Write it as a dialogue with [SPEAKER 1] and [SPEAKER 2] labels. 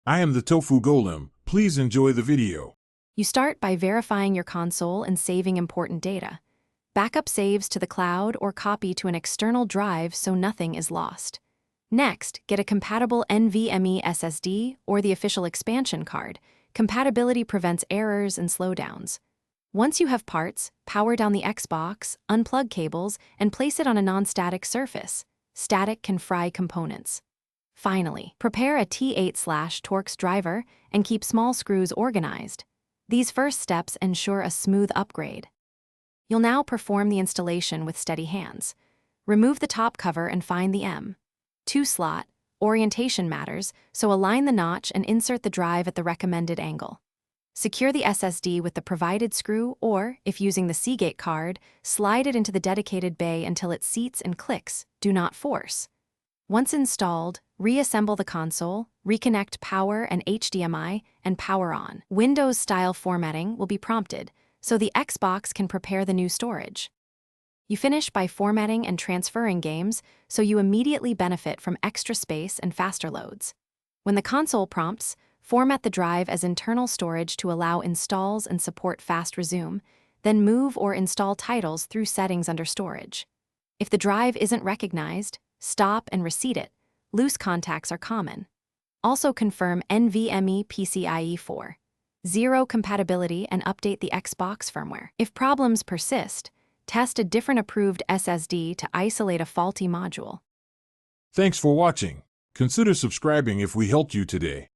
[SPEAKER 1] I am the Tofu Golem. Please enjoy the video.
[SPEAKER 2] You start by verifying your console and saving important data. Backup saves to the cloud or copy to an external drive so nothing is lost. Next, get a compatible NVMe SSD or the official expansion card. Compatibility prevents errors and slowdowns. Once you have parts, power down the Xbox, unplug cables, and place it on a non-static surface. Static can fry components. Finally, prepare a T8/Torx driver and keep small screws organized. These first steps ensure a smooth upgrade. You'll now perform the installation with steady hands. Remove the top cover and find the M2 slot. Orientation matters, so align the notch and insert the drive at the recommended angle. Secure the SSD with the provided screw or, if using the Seagate card, slide it into the dedicated bay until it seats and clicks. Do not force. Once installed, reassemble the console, reconnect power and HDMI, and power on. Windows-style formatting will be prompted, so the Xbox can prepare the new storage. You finish by formatting and transferring games, so you immediately benefit from extra space and faster loads. When the console prompts, format the drive as internal storage to allow installs and support fast resume, then move or install titles through settings under storage. If the drive isn't recognized, stop and reseat it. Loose contacts are common. Also confirm NVMe PCIe 4.0 compatibility and update the Xbox firmware. If problems persist, test a different approved SSD to isolate a faulty module.
[SPEAKER 1] Thanks for watching. Consider subscribing if we helped you today.